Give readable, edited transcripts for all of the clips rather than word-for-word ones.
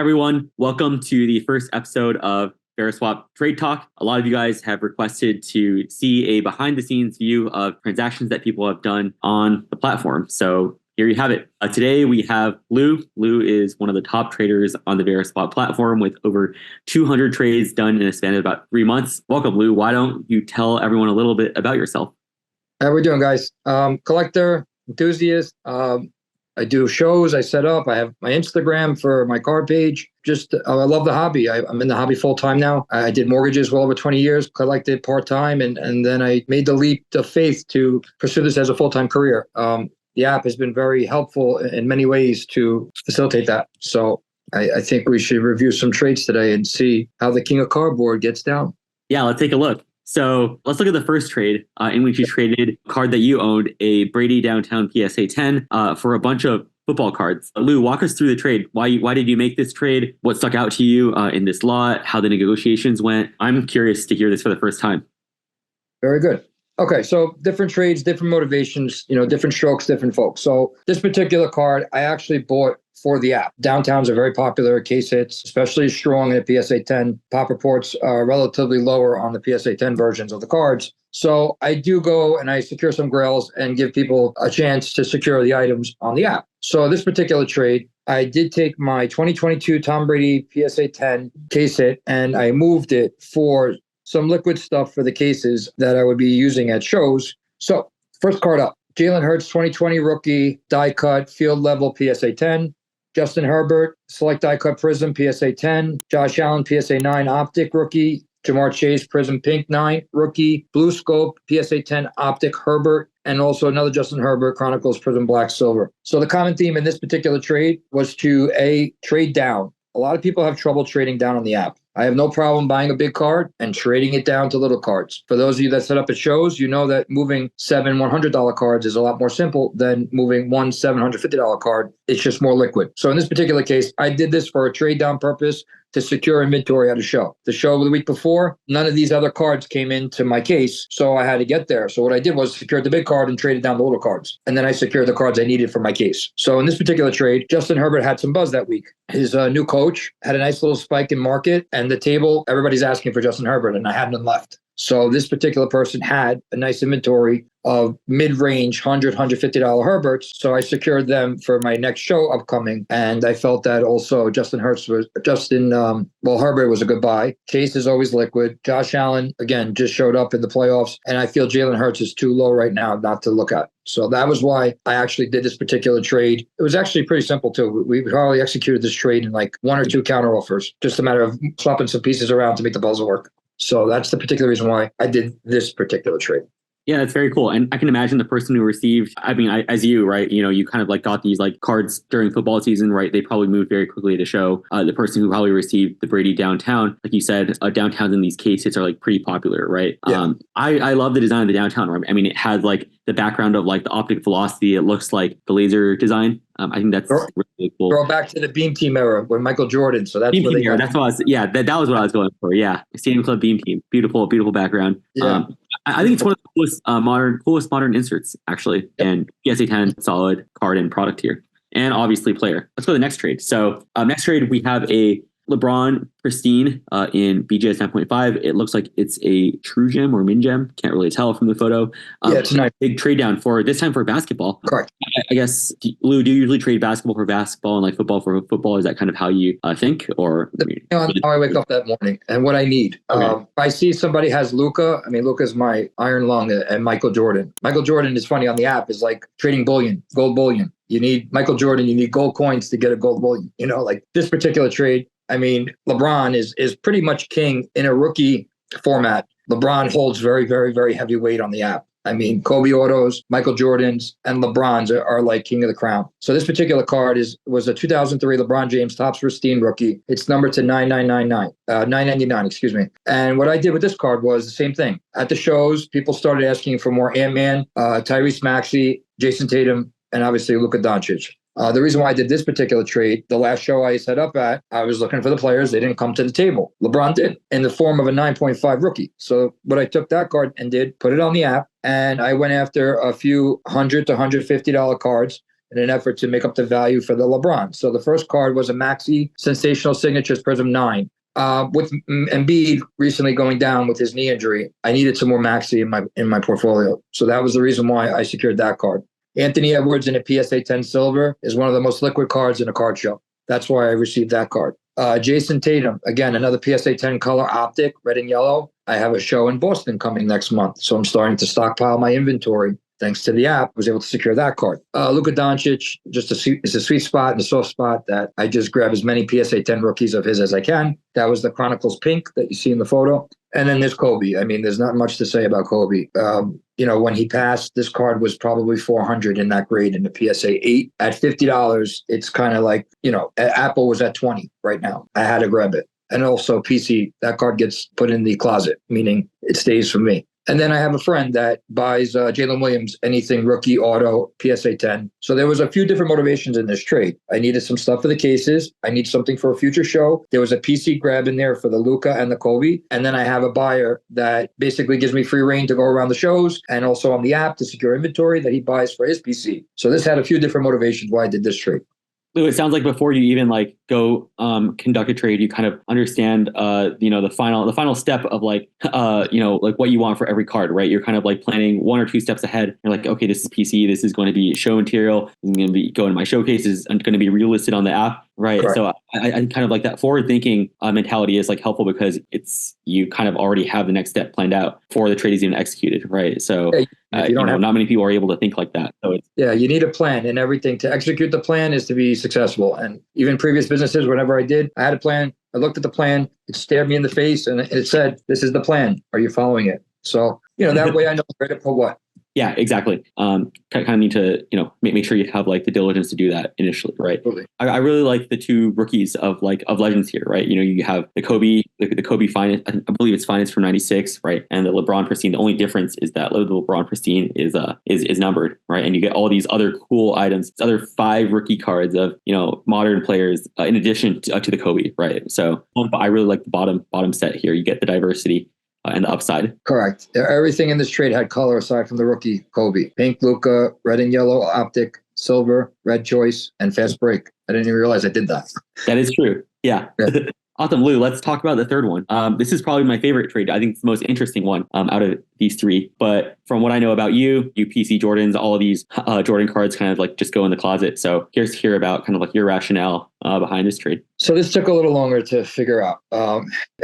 everyone. Welcome to the first episode of Veriswap Trade Talk. A lot of you guys have requested to see a behind-the-scenes view of transactions that people have done on the platform. So here you have it. Today we have Lou. Lou is one of the top traders on the Veriswap platform with over 200 trades done in a span of about 3 months. Welcome, Lou. Why don't you tell everyone a little bit about yourself? How we doing, guys? Collector, enthusiast. I do shows. I set up. I have my Instagram for my card page. I love the hobby. I'm in the hobby full time now. I did mortgages well over 20 years, collected part time, and then I made the leap of faith to pursue this as a full time career. The app has been very helpful in many ways to facilitate that. So I think we should review some trades today and see how the King of Cardboard gets down. Yeah, let's take a look. So let's look at the first trade in which you traded a card that you owned, a Brady Downtown PSA 10, for a bunch of football cards. Lou, walk us through the trade. Why did you make this trade? What stuck out to you in this lot? How the negotiations went? I'm curious to hear this for the first time. Very good. Okay, so different trades, different motivations, different strokes, different folks. So this particular card I actually bought for the app. Downtowns are very popular, case hits, especially strong in the PSA 10. Pop reports are relatively lower on the PSA 10 versions of the cards. So I do go and I secure some grails and give people a chance to secure the items on the app. So this particular trade, I did take my 2022 Tom Brady PSA 10 case hit and I moved it for some liquid stuff for the cases that I would be using at shows. So first card up, Jalen Hurts 2020 rookie die cut field level PSA 10. Justin Herbert, select die cut prism PSA 10. Josh Allen PSA 9 optic rookie. Jamar Chase prism pink 9 rookie. Blue scope PSA 10 optic Herbert. And also another Justin Herbert Chronicles prism black silver. So the common theme in this particular trade was to trade down. A lot of people have trouble trading down on the app. I have no problem buying a big card and trading it down to little cards. For those of you that set up at shows, you know that moving 7 $100 cards is a lot more simple than moving one $750 card. It's just more liquid. So in this particular case, I did this for a trade down purpose to secure inventory at a show. The show the week before, none of these other cards came into my case, so I had to get there. So what I did was secured the big card and traded down the little cards. And then I secured the cards I needed for my case. So in this particular trade, Justin Herbert had some buzz that week. His new coach had a nice little spike in market, and the table, everybody's asking for Justin Herbert, and I had none left. So this particular person had a nice inventory of mid-range $100, $150 Herberts. So I secured them for my next show upcoming. And I felt that also Herbert was a good buy. Chase is always liquid. Josh Allen, again, just showed up in the playoffs. And I feel Jalen Hurts is too low right now not to look at. So that was why I actually did this particular trade. It was actually pretty simple too. We probably executed this trade in like 1 or 2 counter offers. Just a matter of swapping some pieces around to make the puzzle work. So that's the particular reason why I did this particular trade. Yeah, that's very cool. And I can imagine the person who received, as you, right, you kind of like got these like cards during football season, right? They probably moved very quickly to show. The person who probably received the Brady Downtown, like you said, downtowns in these case hits are like pretty popular, right? Yeah. I love the design of the downtown. Right? I mean, it has like the background of like the optic velocity. It looks like the laser design. I think that's really cool. Throw back to the Beam Team era with Michael Jordan. So that's Beam Team era. That's what I was. Yeah, that was what I was going for. Yeah, Stadium Club Beam Team. Beautiful background. Yeah. I think it's one of the coolest modern inserts actually. Yep. And PSA 10 solid card and product here, and obviously player. Let's go to the next trade. So next trade we have a LeBron Pristine in BGS 10.5. It looks like it's a true gem or min gem. Can't really tell from the photo. It's a nice big trade down for this time for basketball. Correct. I guess, Lou, do you usually trade basketball for basketball and like football for football? Is that kind of how you think? Or depending on how I wake up that morning and what I need. Okay. If I see somebody has Luka, Luka's my iron lung, and Michael Jordan. Michael Jordan is funny on the app, is like trading bullion, gold bullion. You need Michael Jordan, you need gold coins to get a gold bullion. Like this particular trade, LeBron is pretty much king in a rookie format. LeBron holds very, very, very heavy weight on the app. Kobe autos, Michael Jordans, and LeBrons are like king of the crown. So this particular card was a 2003 LeBron James Topps Pristine rookie. It's numbered to 999, excuse me. And what I did with this card was the same thing. At the shows, people started asking for more Ant-Man, Tyrese Maxey, Jason Tatum, and obviously Luka Doncic. The reason why I did this particular trade, the last show I set up at, I was looking for the players. They didn't come to the table. LeBron did in the form of a 9.5 rookie. So what I took that card and did, put it on the app, and I went after a few $100 to $150 cards in an effort to make up the value for the LeBron. So the first card was a Maxi Sensational Signatures Prism 9. With Embiid recently going down with his knee injury, I needed some more Maxi in my portfolio. So that was the reason why I secured that card. Anthony Edwards in a PSA 10 silver is one of the most liquid cards in a card show. That's why I received that card. Jason Tatum, again, another PSA 10 color optic, red and yellow. I have a show in Boston coming next month, so I'm starting to stockpile my inventory. Thanks to the app, I was able to secure that card. Luka Doncic, it's a sweet spot and a soft spot that I just grab as many PSA 10 rookies of his as I can. That was the Chronicles Pink that you see in the photo. And then there's Kobe. I mean, there's not much to say about Kobe. When he passed, this card was probably 400 in that grade in the PSA 8. At $50, it's kind of like, Apple was at 20 right now. I had to grab it. And also PC, that card gets put in the closet, meaning it stays for me. And then I have a friend that buys Jalen Williams, anything rookie, auto, PSA 10. So there was a few different motivations in this trade. I needed some stuff for the cases. I need something for a future show. There was a PC grab in there for the Luka and the Kobe. And then I have a buyer that basically gives me free reign to go around the shows and also on the app to secure inventory that he buys for his PC. So this had a few different motivations why I did this trade. Lou, it sounds like before you even go conduct a trade, you kind of understand the final step of what you want for every card, right? You're kind of like planning 1 or 2 steps ahead. You're like, okay, this is PC, this is going to be show material, this is going to be going to my showcases and going to be relisted on the app, right? Correct. So I kind of like that forward thinking mentality is like helpful because you kind of already have the next step planned out before the trade is even executed, right? So not many people are able to think like that. So you need a plan, and everything to execute the plan is to be successful. And even previous businesses, whatever I did, I had a plan. I looked at the plan. It stared me in the face, and it said, "This is the plan. Are you following it?" So that way I know where to put what. Yeah, exactly. Kind of need to, make sure you have like the diligence to do that initially, right? Absolutely. I really like the 2 rookies of Legends here, right? You have the Kobe, the Kobe Finance, I believe it's Finance from '96, right? And the LeBron Pristine. The only difference is that the LeBron Pristine is numbered, right? And you get all these other cool items, other 5 rookie cards of modern players in addition to the Kobe, right? So I really like the bottom set here. You get the diversity and the upside. Correct. Everything in this trade had color aside from the rookie Kobe. Pink, Luka, red and yellow, optic, silver, red choice, and fast break. I didn't even realize I did that. That is true. Yeah. Awesome, Lou. Let's talk about the third one. This is probably my favorite trade. I think it's the most interesting one out of these 3. But from what I know about you PC Jordans, all of these Jordan cards kind of like just go in the closet. So here's to hear about kind of like your rationale behind this trade. So this took a little longer to figure out.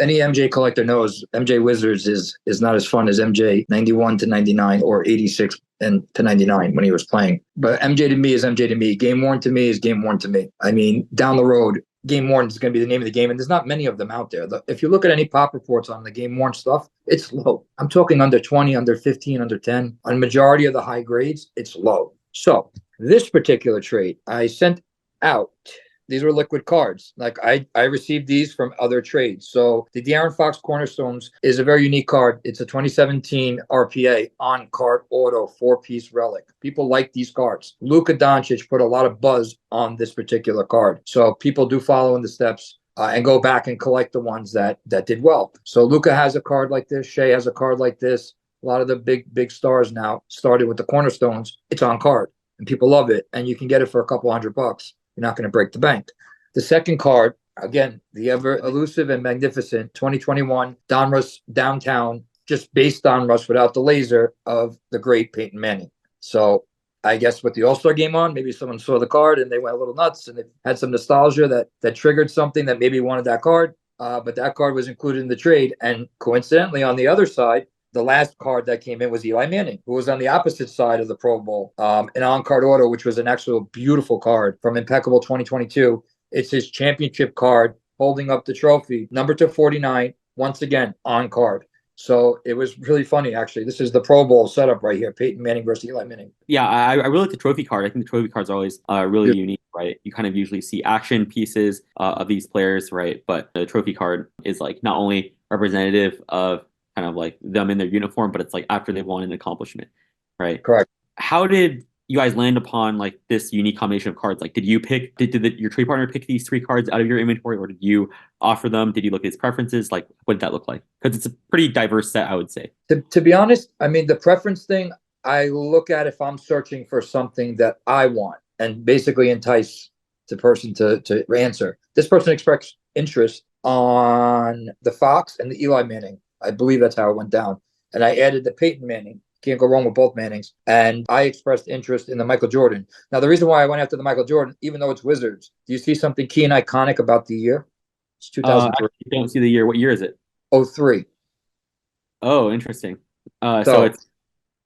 Any MJ collector knows MJ Wizards is not as fun as MJ 91 to 99 or 86 and to 99 when he was playing. But MJ to me is MJ to me. Game worn to me is game worn to me. I mean, down the road, game worn is going to be the name of the game, and there's not many of them out there. If you look at any pop reports on the game worn stuff, it's low. I'm talking under 20, under 15, under 10. On majority of the high grades, it's low. So this particular trade, I sent out. These were liquid cards. Like I received these from other trades. So the De'Aaron Fox Cornerstones is a very unique card. It's a 2017 RPA on card auto 4-piece relic. People like these cards. Luka Doncic put a lot of buzz on this particular card. So people do follow in the steps and go back and collect the ones that did well. So Luka has a card like this. Shea has a card like this. A lot of the big stars now started with the Cornerstones. It's on card and people love it. And you can get it for a couple $100. You're not going to break the bank. The second card, again, the ever elusive and magnificent 2021 Donruss Downtown, just based Donruss without the laser of the great Peyton Manning. So I guess with the All-Star game on, maybe someone saw the card and they went a little nuts and it had some nostalgia that triggered something that maybe wanted that card. But that card was included in the trade. And coincidentally, on the other side, the last card that came in was Eli Manning, who was on the opposite side of the Pro Bowl, an on-card auto, which was an actual beautiful card from Impeccable 2022. It's his championship card holding up the trophy, number 249, once again, on card. So it was really funny, actually. This is the Pro Bowl setup right here, Peyton Manning versus Eli Manning. Yeah, I really like the trophy card. I think the trophy cards are always really unique, right? You kind of usually see action pieces of these players, right? But the trophy card is like not only representative of kind of like them in their uniform, but it's like after they've won an accomplishment, right? Correct. How did you guys land upon like this unique combination of cards? Like, did your trade partner pick these 3 cards out of your inventory, or did you offer them? Did you look at his preferences? Like, what did that look like? Because it's a pretty diverse set, I would say. To be honest, I mean, the preference thing, I look at if I'm searching for something that I want. and basically entice the person to answer. This person expressed interest on the Fox and the Eli Manning. I believe that's how it went down. And I added the Peyton Manning. Can't go wrong with both Mannings. And I expressed interest in the Michael Jordan. Now, the reason why I went after the Michael Jordan, even though it's Wizards, do you see something key and iconic about the year? It's I 2003. don't see the year. What year is it? Oh, 03. Oh, interesting. So So, it's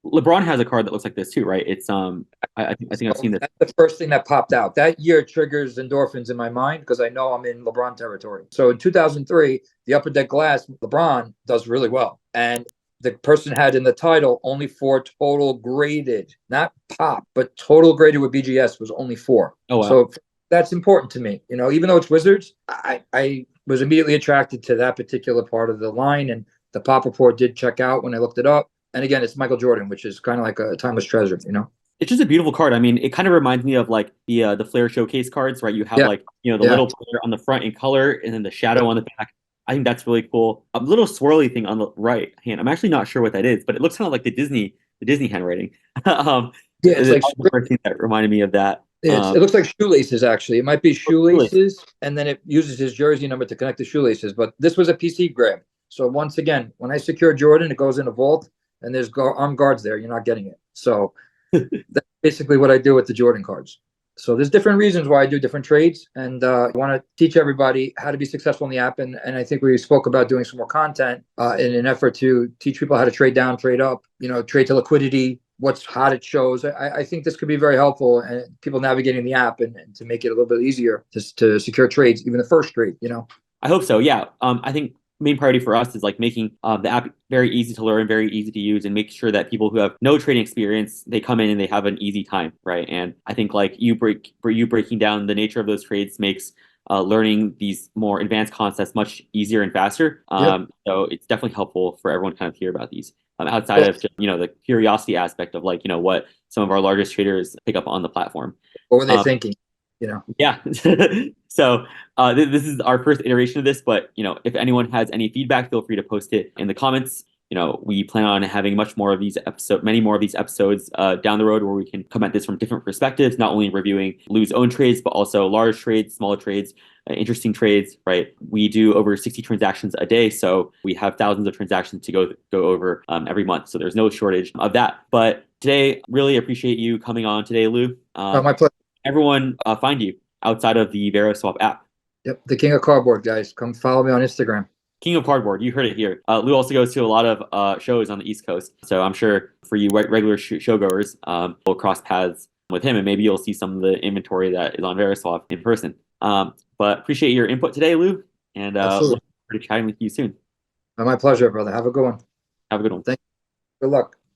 LeBron has a card that looks like this too, right? It's I think I've so seen this. that's the first thing that popped out. That year triggers endorphins in my mind because I know I'm in LeBron territory. So in 2003, the Upper Deck Glass, LeBron does really well. And the person had in the title only 4 total graded, not pop, but total graded with BGS was only 4. Oh wow. So that's important to me. You know, even though it's Wizards, I was immediately attracted to that particular part of the line. And the pop report did check out when I looked it up. And again, it's Michael Jordan, which is kind of like a timeless treasure, you know? It's just a beautiful card. I mean, it kind of reminds me of like the Flair Showcase cards, right? You have Yeah. like the Yeah. little player on the front in color, and then the shadow on the back. I think that's really cool. A little swirly thing on the right hand. I'm actually not sure what that is, but it looks kind of like the Disney handwriting. Yeah, it's like the first thing that reminded me of that. it looks like shoelaces, actually. It might be Really, shoelaces, and then it uses his jersey number to connect the shoelaces. But this was a PC grab. So once again, when I secure Jordan, it goes in a vault, and there's armed guards there. You're not getting it. So that's basically what I do with the Jordan cards. So there's different reasons why I do different trades, and I want to teach everybody how to be successful in the app. And I think we spoke about doing some more content in an effort to teach people how to trade down, trade up, you know, trade to liquidity, what's hot it shows. I think this could be very helpful and people navigating the app and to make it a little bit easier to secure trades, even the first trade, you know. I hope so. Yeah. I think main priority for us is like making the app very easy to learn, very easy to use, and make sure that people who have no trading experience, they come in and they have an easy time, right? And I think like you breaking down the nature of those trades makes learning these more advanced concepts much easier and faster. Yep. So it's definitely helpful for everyone to kind of hear about these. Outside of just, the curiosity aspect of like, what some of our largest traders pick up on the platform. What were they thinking? You know. Yeah. So this is our first iteration of this, but if anyone has any feedback, feel free to post it in the comments. We plan on having many more of these episodes down the road where we can come at this from different perspectives, not only reviewing Lou's own trades, but also large trades, smaller trades, interesting trades, right? We do over 60 transactions a day, so we have thousands of transactions to go over every month. So there's no shortage of that. But today, really appreciate you coming on today, Lou. My pleasure. Everyone find you outside of the Veriswap app. Yep, the King of Cardboard, guys. Come follow me on Instagram. King of Cardboard, you heard it here. Lou also goes to a lot of shows on the East Coast, so I'm sure for you regular showgoers, we'll cross paths with him, and maybe you'll see some of the inventory that is on Veriswap in person. But appreciate your input today, Lou, and look forward to chatting with you soon. My pleasure, brother. Have a good one. Have a good one. Thank you. Good luck.